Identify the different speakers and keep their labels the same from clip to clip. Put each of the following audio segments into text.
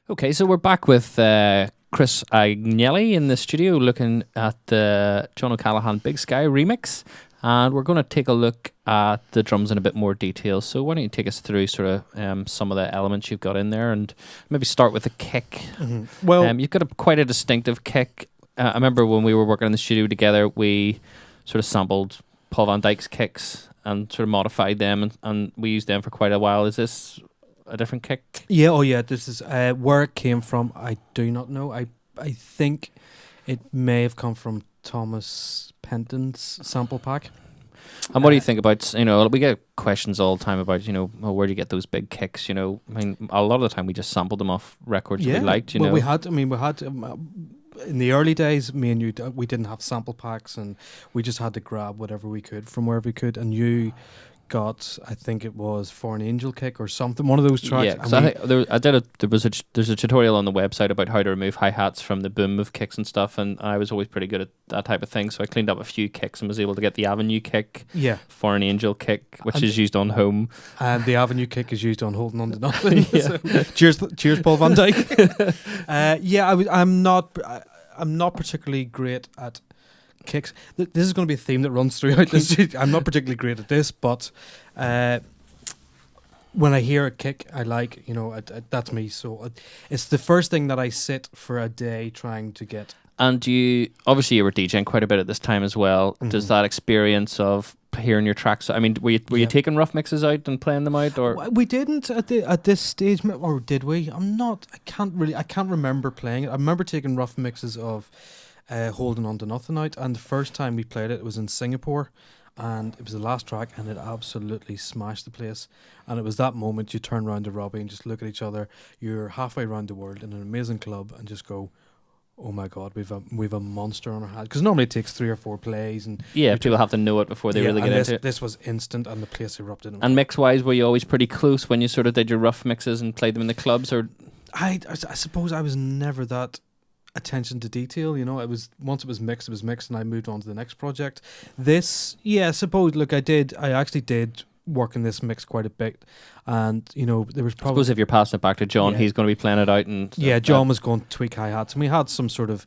Speaker 1: Okay, so we're back with Chris Agnelli in the studio looking at the John O'Callaghan Big Sky remix. And we're going to take a look at the drums in a bit more detail. So why don't you take us through sort of some of the elements you've got in there and maybe start with the kick.
Speaker 2: Mm-hmm. Well,
Speaker 1: you've got quite a distinctive kick. I remember when we were working in the studio together, we sort of sampled Paul van Dyk's kicks and sort of modified them, and we used them for quite a while. Is this a different kick?
Speaker 2: yeah, oh yeah, this is where it came from. I do not know. I think it may have come from Thomas Penton's sample pack.
Speaker 1: And what do you think about, we get questions all the time about, where do you get those big kicks, I mean, a lot of the time we just sampled them off records that we liked,
Speaker 2: well, we had in the early days, me and you, we didn't have sample packs, and we just had to grab whatever we could from wherever we could, and you got, I think it was For an Angel Kick or something, one of those tracks.
Speaker 1: Yeah, so there's a tutorial on the website about how to remove hi-hats from the boom of kicks and stuff, and I was always pretty good at that type of thing, so I cleaned up a few kicks and was able to get the Avenue Kick, For an Angel Kick, which is used on Home,
Speaker 2: and the Avenue Kick is used on Holding On to Nothing. So, cheers Paul van Dyk. I'm not particularly great at kicks. This is going to be a theme that runs throughout this. I'm not particularly great at this, but when I hear a kick, I like, that's me. So it's the first thing that I sit for a day trying to get.
Speaker 1: And you were DJing quite a bit at this time as well. Mm-hmm. Does that experience of hearing your tracks, I mean, were you taking rough mixes out and playing them out, or
Speaker 2: we didn't at this stage, or did we? I can't remember playing it. I remember taking rough mixes of Holding On to Nothing out, and the first time we played it was in Singapore, and it was the last track, and it absolutely smashed the place. And it was that moment you turn around to Robbie and just look at each other. You're halfway around the world in an amazing club and just go, oh my God, we've a monster on our hands. Because normally it takes 3 or 4 plays, and
Speaker 1: people have to know it before they really get into it.
Speaker 2: This was instant, and the place erupted.
Speaker 1: And mix wise, were you always pretty close when you sort of did your rough mixes and played them in the clubs, or?
Speaker 2: I suppose I was never that attention to detail. It was, once it was mixed, and I moved on to the next project. This, I suppose. Look, I actually did work in this mix quite a bit, and there was probably, I
Speaker 1: suppose if you're passing it back to John, he's going to be playing it out, and
Speaker 2: John was going to tweak hi-hats, and we had some sort of,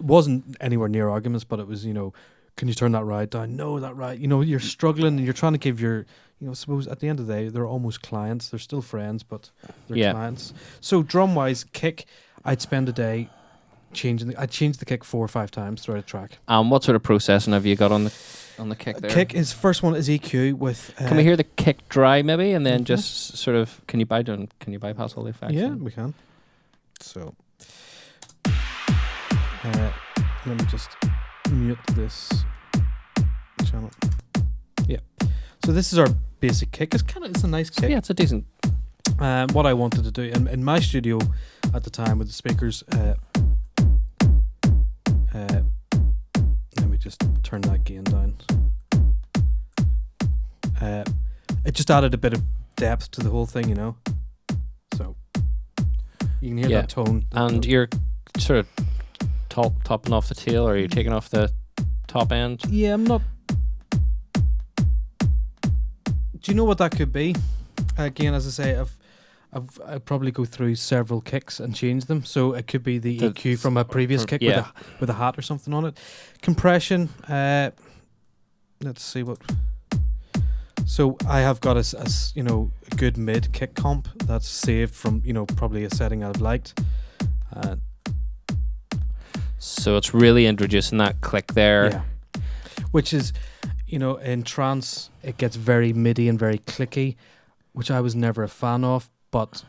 Speaker 2: wasn't anywhere near arguments, but it was, can you turn that right down, no, that right, you're struggling, and you're trying to give your, I suppose at the end of the day they're almost clients, they're still friends, but they're clients. So drum wise, kick, I'd spend a day I'd change the kick 4 or 5 times throughout a track.
Speaker 1: What sort of processing have you got on the kick there?
Speaker 2: Kick is, first one is EQ with.
Speaker 1: Can we hear the kick dry maybe, and then just sort of can you bypass all the effects?
Speaker 2: Yeah, we can. So let me just mute this channel. Yeah. So this is our basic kick. It's a nice kick.
Speaker 1: Yeah, it's a decent.
Speaker 2: What I wanted to do in my studio at the time with the speakers. Let me just turn that gain down. It just added a bit of depth to the whole thing, So you can hear that tone.
Speaker 1: And you're sort of topping off the tail, or are you taking off the top end?
Speaker 2: Yeah, I'm not. Do you know what that could be? Again, as I say, I'd probably go through several kicks and change them. So it could be the EQ from a previous kick with a hat or something on it. Compression. Let's see what. So I have got a good mid kick comp that's saved from probably a setting I've liked.
Speaker 1: So it's really introducing that click there.
Speaker 2: Yeah. Which is, in trance it gets very MIDI and very clicky, which I was never a fan of, but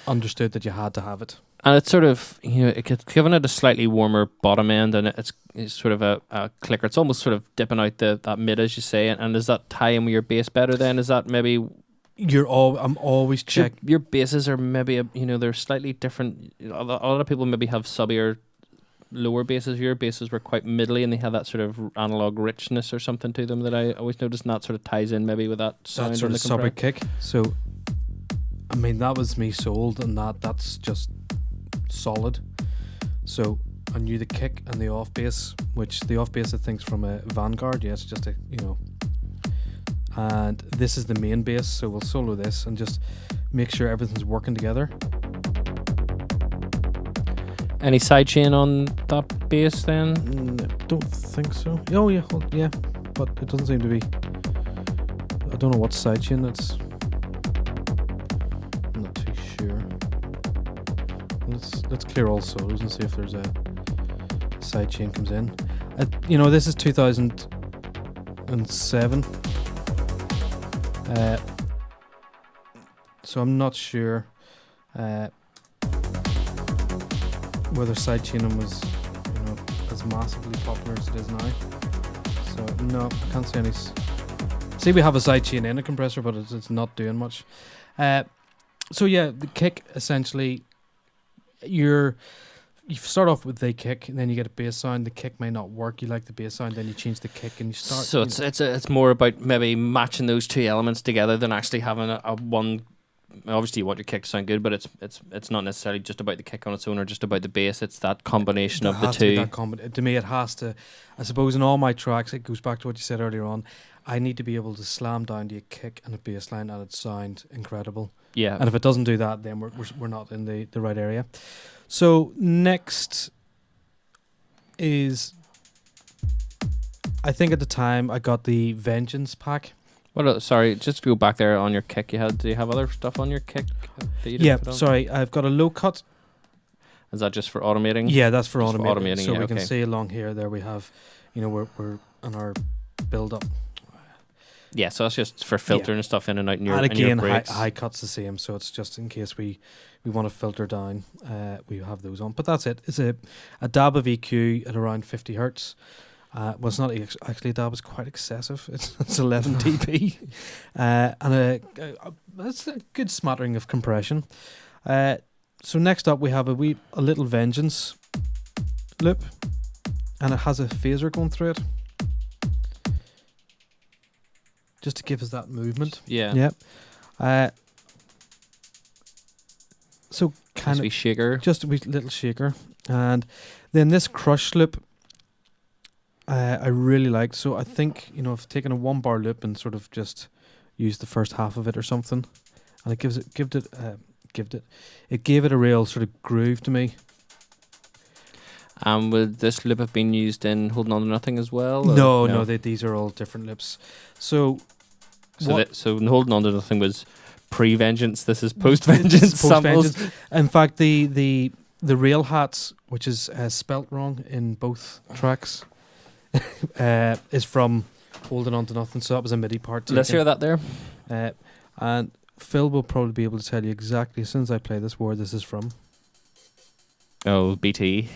Speaker 2: understood that you had to have it.
Speaker 1: And it's sort of, it's giving it a slightly warmer bottom end, and it's sort of a clicker. It's almost sort of dipping out that mid, as you say. And does that tie in with your bass better then? Is that maybe...
Speaker 2: I'm always check.
Speaker 1: Your basses are maybe, they're slightly different. A lot of people maybe have subbier, lower basses. Your basses were quite middly, and they had that sort of analog richness or something to them that I always noticed, and that sort of ties in maybe with that sound.
Speaker 2: That sort of subby kick. So, I mean, that was me sold, and that's just solid. So I knew the kick and the off bass, which the off bass I think is from a Vanguard. Yeah, it's just a and this is the main bass. So we'll solo this and just make sure everything's working together.
Speaker 1: Any sidechain on that bass then?
Speaker 2: Don't think so. Oh yeah, yeah, but it doesn't seem to be. I don't know what sidechain it's. I'm not too sure. Let's clear all solos and see if there's a sidechain comes in. This is 2007. So I'm not sure whether sidechaining was, as massively popular as it is now. So no, I can't see any. See, we have a sidechain in a compressor, but it's not doing much. So yeah, the kick essentially, you start off with the kick, and then you get a bass sound. The kick may not work. You like the bass sound, then you change the kick, and you start.
Speaker 1: So it's more about maybe matching those two elements together than actually having a one. Obviously, you want your kick to sound good, but it's not necessarily just about the kick on its own or just about the bass. It's that combination of the two.
Speaker 2: To me, it has to. I suppose in all my tracks, it goes back to what you said earlier on. I need to be able to slam down to a kick and a bass line, and it sound incredible.
Speaker 1: Yeah.
Speaker 2: And if it doesn't do that, then we're not in the right area. So next is, I think at the time I got the Vengeance pack.
Speaker 1: Well, sorry, just to go back there on your kick. Do you have other stuff on your kick? That you didn't put on?
Speaker 2: Sorry, I've got a low cut.
Speaker 1: Is that just for automating?
Speaker 2: Yeah, that's for
Speaker 1: just
Speaker 2: automating. So
Speaker 1: yeah,
Speaker 2: we can see along here. There we have, we're on our build up.
Speaker 1: Yeah, so that's just for filtering stuff in and out in your,
Speaker 2: and again,
Speaker 1: in your breaks.
Speaker 2: high cut's the same, so it's just in case we want to filter down, we have those on. But that's it. It's a dab of EQ at around 50 hertz. Well, it's not actually a dab. It's quite excessive. It's 11 dB, and that's a good smattering of compression. So next up we have a little Vengeance loop, and it has a phaser going through it, just to give us that movement.
Speaker 1: Yeah.
Speaker 2: Yep. So kind of
Speaker 1: shaker.
Speaker 2: Just a wee little shaker, and then this crush loop. I really liked. So I think I've taken a 1 bar loop and sort of just used the first half of it or something, and it gave it a real sort of groove to me.
Speaker 1: Would this loop have been used in Holding On to Nothing as well?
Speaker 2: No, these are all different loops. So
Speaker 1: Holding On to Nothing was pre-Vengeance. This is post-Vengeance samples.
Speaker 2: In fact, the rail hats, which is spelt wrong in both tracks, is from Holding On to Nothing. So that was a MIDI part.
Speaker 1: Let's hear that there.
Speaker 2: And Phil will probably be able to tell you exactly, as soon as I play this, where this is from.
Speaker 1: Oh, BT.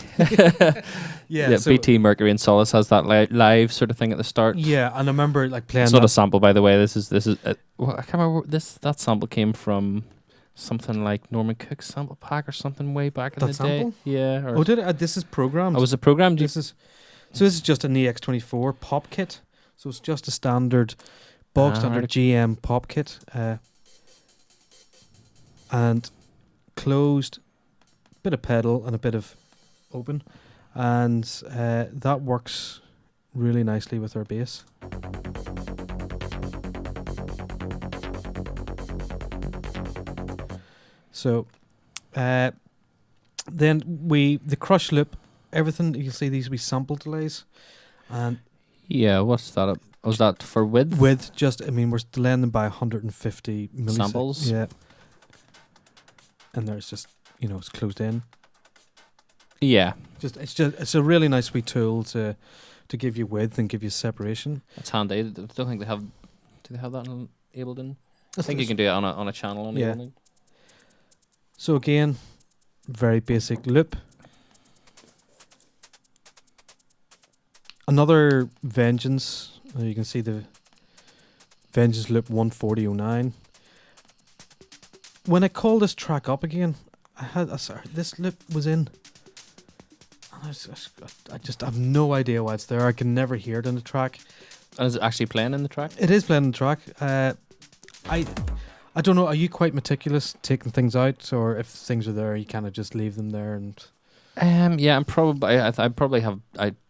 Speaker 2: Yeah, so
Speaker 1: BT Mercury and Solace has that live sort of thing at the start.
Speaker 2: Yeah, and I remember playing.
Speaker 1: It's not a sample, by the way. This is. I can't remember. That sample came from something like Norman Cook's sample pack or something way back in the
Speaker 2: sample?
Speaker 1: day. Yeah.
Speaker 2: Did it? This is programmed.
Speaker 1: Was it programmed?
Speaker 2: This is just an EX24 pop kit. So it's just a standard, standard GM pop kit, and closed, bit of pedal and a bit of open, and that works really nicely with our bass. So then the crush loop, everything you'll see these sample delays, and
Speaker 1: yeah, what's that? Was that for width?
Speaker 2: Width, we're delaying them by 150 milliseconds.
Speaker 1: Samples.
Speaker 2: Yeah, and there's just it's closed in.
Speaker 1: Yeah,
Speaker 2: it's a really nice wee tool to give you width and give you separation.
Speaker 1: It's handy. I don't think they have. Do they have that on Ableton? I think you can do it on a channel on Ableton.
Speaker 2: So again, very basic loop. Another Vengeance. You can see the Vengeance loop 14009. When I call this track up again, this loop was in. And I just have no idea why it's there. I can never hear it in the track.
Speaker 1: And is it actually playing in the track?
Speaker 2: It is playing in the track. I don't know. Are you quite meticulous taking things out, or if things are there, you kind of just leave them there? And
Speaker 1: yeah, I'm probably. I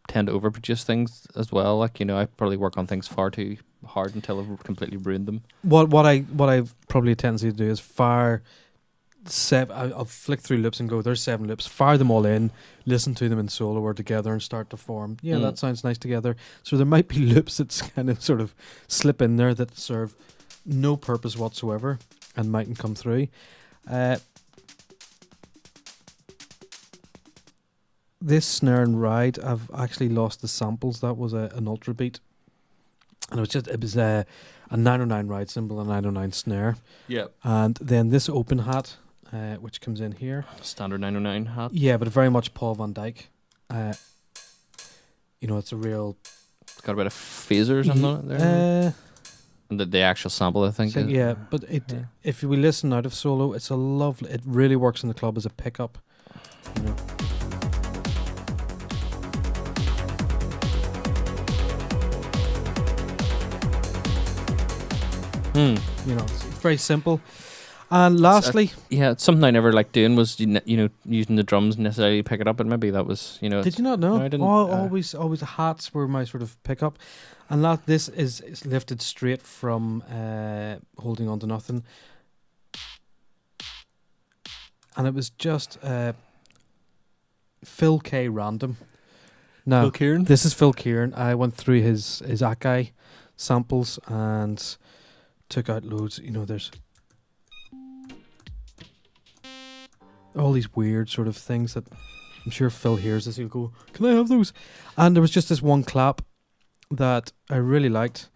Speaker 1: tend to overproduce things as well. I probably work on things far too hard until I've completely ruined them.
Speaker 2: What I've probably a tendency to do is fire I'll flick through loops and go, there's 7 loops, fire them all in, listen to them in solo or together and start to form. Yeah, that sounds nice together. So there might be loops that kind of sort of slip in there that serve no purpose whatsoever and mightn't come through. This snare and ride, I've actually lost the samples. That was an ultra beat. And it was a 909 ride cymbal, a 909 snare.
Speaker 1: Yeah.
Speaker 2: And then this open hat, which comes in here.
Speaker 1: Standard 909 hat.
Speaker 2: Yeah, but very much Paul van Dyk. It's a real...
Speaker 1: It's got a bit of phasers on it there. And the actual sample, I think.
Speaker 2: Yeah, but if we listen out of solo, it's a lovely... It really works in the club as a pickup. You know. It's very simple. And lastly,
Speaker 1: it's something I never liked doing was using the drums necessarily to pick it up, and maybe that was
Speaker 2: Did you not know?
Speaker 1: No, I didn't.
Speaker 2: Always the hats were my sort of pickup, and this is lifted straight from Holding On to Nothing, and it was just Phil K. Random. Now
Speaker 1: Phil Kieran?
Speaker 2: This is Phil Kieran. I went through his Akai samples and took out loads. There's all these weird sort of things that I'm sure Phil hears this. He'll go, "Can I have those?" And there was just this one clap that I really liked,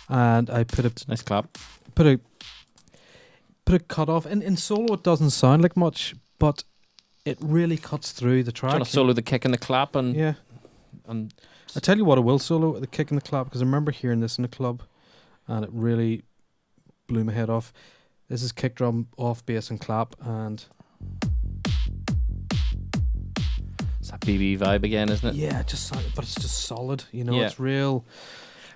Speaker 2: and I put a
Speaker 1: nice clap.
Speaker 2: Put a cut off. In solo, it doesn't sound like much, but it really cuts through the track.
Speaker 1: Do you want to solo the kick and the clap and
Speaker 2: yeah. And I tell you what, I will solo the kick and the clap because I remember hearing this in the club, and it really blew my head off. This is kick drum, off bass and clap, and
Speaker 1: it's that BB vibe again, isn't it?
Speaker 2: Yeah, but it's just solid. It's real.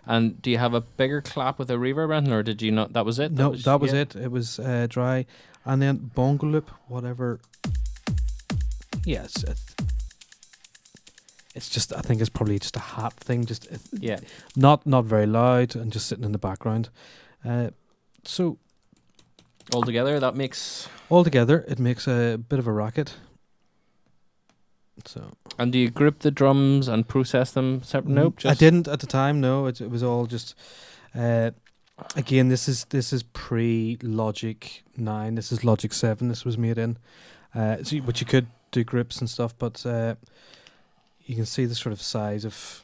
Speaker 1: And do you have a bigger clap with a reverb or anything, or did you not? That was it.
Speaker 2: No, that was it. It was dry, and then bongo loop, whatever. Yes, it's just. I think it's probably just a hat thing. Just not very loud and just sitting in the background. So.
Speaker 1: Altogether, it makes
Speaker 2: a bit of a racket. So.
Speaker 1: And do you group the drums and process them separate? Nope.
Speaker 2: I didn't at the time. No, it was all just. Again, this is pre Logic 9. This is Logic 7. This was made in. But you could do groups and stuff, but you can see the sort of size of.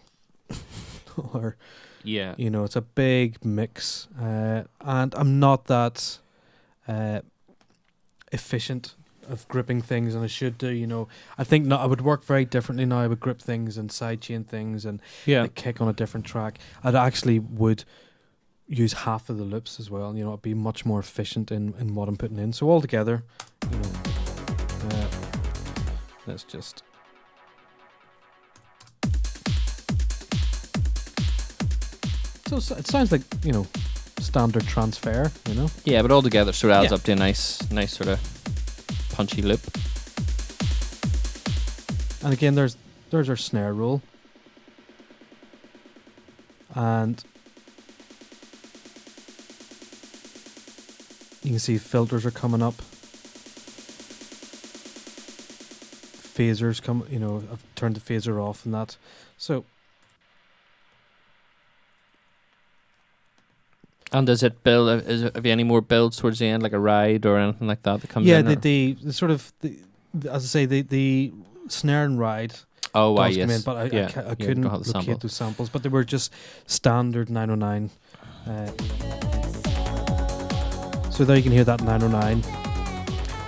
Speaker 2: Or.
Speaker 1: Yeah.
Speaker 2: It's a big mix, and I'm not that. Efficient of gripping things, and I should do. I think I would work very differently now. I would grip things and sidechain things and kick on a different track. I'd actually would use half of the loops as well. I'd be much more efficient in what I'm putting in. So altogether, let's just. So it sounds like standard transfer,
Speaker 1: Yeah, but altogether sort of adds up to a nice sort of punchy loop.
Speaker 2: And again, there's our snare roll, and you can see filters are coming up, phasers come. I've turned the phaser off and that, so.
Speaker 1: And does it build? Have you any more builds towards the end, like a ride or anything like that comes in?
Speaker 2: Yeah, the sort of as I say, the snare and ride.
Speaker 1: Oh,
Speaker 2: does
Speaker 1: yes.
Speaker 2: come in, but I couldn't locate those samples. But they were just standard 909. So there you can hear that 909.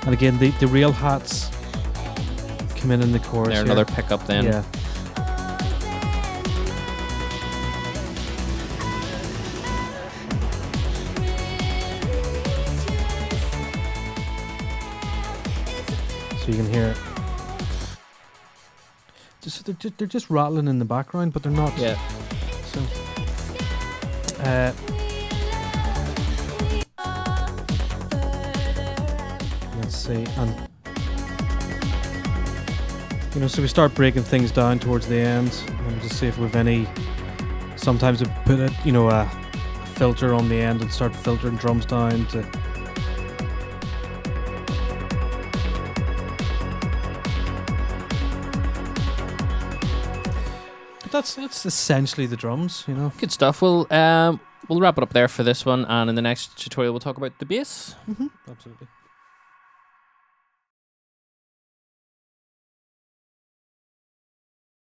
Speaker 2: And again, the real hats come in the chorus.
Speaker 1: They're another pickup then.
Speaker 2: Yeah. You can hear it. They're just rattling in the background, but they're not.
Speaker 1: Yeah.
Speaker 2: So. Let's see, and so we start breaking things down towards the end, and just see if we've any. Sometimes we put a filter on the end and start filtering drums down to But that's essentially the drums, you know.
Speaker 1: Good stuff. We'll wrap it up there for this one, and in the next tutorial we'll talk about the bass.
Speaker 2: Absolutely.